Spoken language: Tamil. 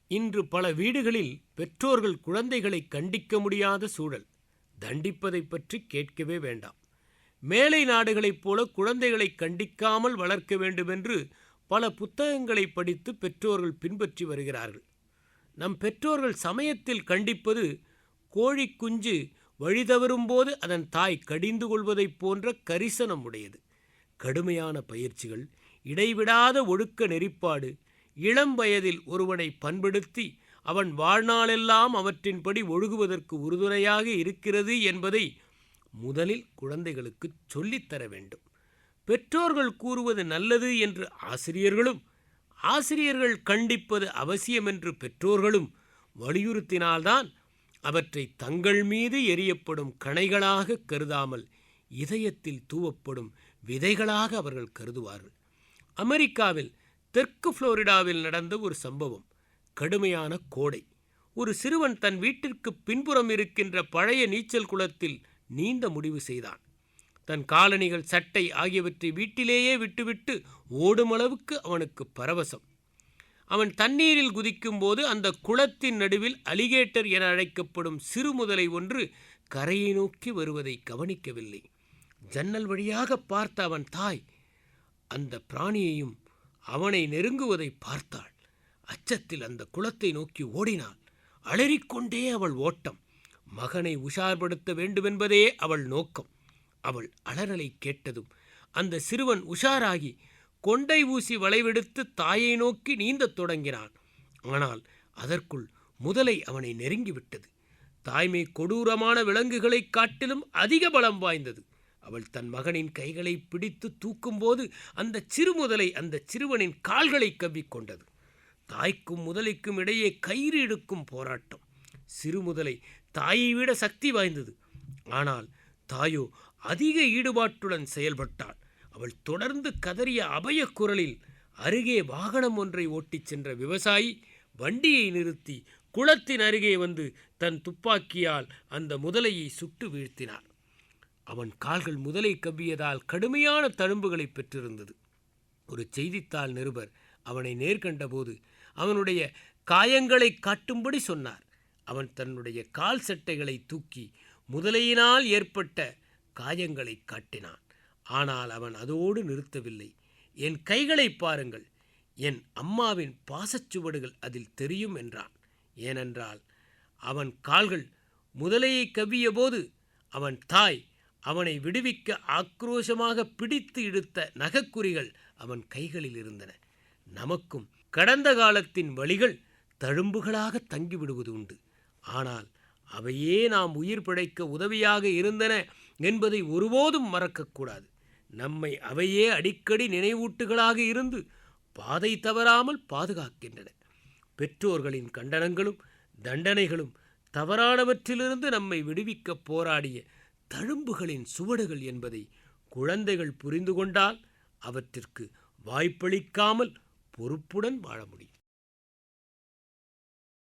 இன்று பல வீடுகளில் பெற்றோர்கள் குழந்தைகளை கண்டிக்க முடியாத சூழல். தண்டிப்பதை பற்றி கேட்கவே வேண்டாம். மேலை நாடுகளைப் போல குழந்தைகளை கண்டிக்காமல் வளர்க்க வேண்டுமென்று பல புத்தகங்களை படித்து பெற்றோர்கள் பின்பற்றி வருகிறார்கள். நம் பெற்றோர்கள் சமயத்தில் கண்டிப்பது கோழி குஞ்சு வழிதவறும்போது அதன் தாய் கடிந்து கொள்வதைப் போன்ற கரிசனம் உடையது. கடுமையான பயிற்சிகள், இடைவிடாத ஒழுக்க நெறிப்பாடு இளம் வயதில் ஒருவனை பண்படுத்தி அவன் வாழ்நாளெல்லாம் அவற்றின்படி ஒழுகுவதற்கு உறுதுணையாக இருக்கிறது என்பதை முதலில் குழந்தைகளுக்கு சொல்லித்தர வேண்டும். பெற்றோர்கள் கூறுவது நல்லது என்று ஆசிரியர்களும், ஆசிரியர்கள் கண்டிப்பது அவசியம் என்று பெற்றோர்களும் வலியுறுத்தினால்தான் அவற்றை தங்கள் மீது எரியப்படும் கணைகளாக கருதாமல் இதயத்தில் தூவப்படும் விதைகளாக அவர்கள் கருதுவார்கள். அமெரிக்காவில் தெற்கு புளோரிடாவில் நடந்த ஒரு சம்பவம். கடுமையான கோடை. ஒரு சிறுவன் தன் வீட்டிற்கு பின்புறம் இருக்கின்ற பழைய நீச்சல் குளத்தில் நீந்த முடிவு செய்தான். தன் காலணிகள், சட்டை ஆகியவற்றை வீட்டிலேயே விட்டுவிட்டு ஓடும் அளவுக்கு அவனுக்கு பரவசம். அவன் தண்ணீரில் குதிக்கும் போது அந்த குளத்தின் நடுவில் அலிகேட்டர் என அழைக்கப்படும் சிறு முதலை ஒன்று கரையை நோக்கி வருவதை கவனிக்கவில்லை. ஜன்னல் வழியாக பார்த்த அவன் தாய் அந்த பிராணியையும் அவனை நெருங்குவதை பார்த்தாள். அச்சத்தில் அந்த குளத்தை நோக்கி ஓடினாள். அலறிக்கொண்டே அவள் ஓட்டம். மகனை உஷார்படுத்த வேண்டுமென்பதே அவள் நோக்கம். அவள் அலறலை கேட்டதும் அந்த சிறுவன் உஷாராகி கொண்டை ஊசி வளைவெடுத்து தாயை நோக்கி நீந்தத் தொடங்கினான். ஆனால் அதற்குள் முதலை அவனை நெருங்கிவிட்டது. தாய்மை கொடூரமான விலங்குகளைக் காட்டிலும் அதிக பலம் வாய்ந்தது. அவள் தன் மகனின் கைகளை பிடித்து தூக்கும்போது அந்த சிறுமுதலை அந்த சிறுவனின் கால்களை கவ்விக்கொண்டது. தாய்க்கும் முதலைக்கும் இடையே கயிறு இழுக்கும் போராட்டம். சிறுமுதலை தாயை விட சக்தி வாய்ந்தது. ஆனால் தாயோ அதிக ஈடுபாட்டுடன் செயல்பட்டாள். அவள் தொடர்ந்து கதறிய அபய குரலில் அருகே வாகனம் ஒன்றை ஓட்டிச் சென்ற விவசாயி வண்டியை நிறுத்தி குளத்தின் அருகே வந்து தன் துப்பாக்கியால் அந்த முதலையை சுட்டு வீழ்த்தினார். அவன் கால்கள் முதலை கவ்வியதால் கடுமையான தழும்புகளை பெற்றிருந்தது. ஒரு செய்தித்தாள் நிருபர் அவனை நேர்கண்டபோது அவனுடைய காயங்களை காட்டும்படி சொன்னார். அவன் தன்னுடைய கால் சட்டைகளை தூக்கி முதலையினால் ஏற்பட்ட காயங்களை காட்டினான். ஆனால் அவன் அதோடு நிறுத்தவில்லை. என் கைகளை பாருங்கள், என் அம்மாவின் பாசச்சுவடுகள் அதில் தெரியும் என்றான். ஏனென்றால் அவன் கால்கள் முதலையை கவ்விய போது அவன் தாய் அவனை விடுவிக்க ஆக்ரோஷமாக பிடித்து இழுத்த நகக்குறிகள் அவன் கைகளில் இருந்தன. நமக்கும் கடந்த காலத்தின் வழிகள் தழும்புகளாக தங்கிவிடுவது உண்டு. ஆனால் அவையே நாம் உயிர் பிழைக்க உதவியாக இருந்தன என்பதை ஒருபோதும் மறக்கக்கூடாது. நம்மை அவையே அடிக்கடி நினைவூட்டுகளாக இருந்து பாதை தவறாமல் பாதுகாக்கின்றன. பெற்றோர்களின் கண்டனங்களும் தண்டனைகளும் தவறானவற்றிலிருந்து நம்மை விடுவிக்க போராடிய தழும்புகளின் சுவடுகள் என்பதை குழந்தைகள் புரிந்து கொண்டால் அவற்றிற்கு வாய்ப்பளிக்காமல் பொறுப்புடன் வாழ முடியும்.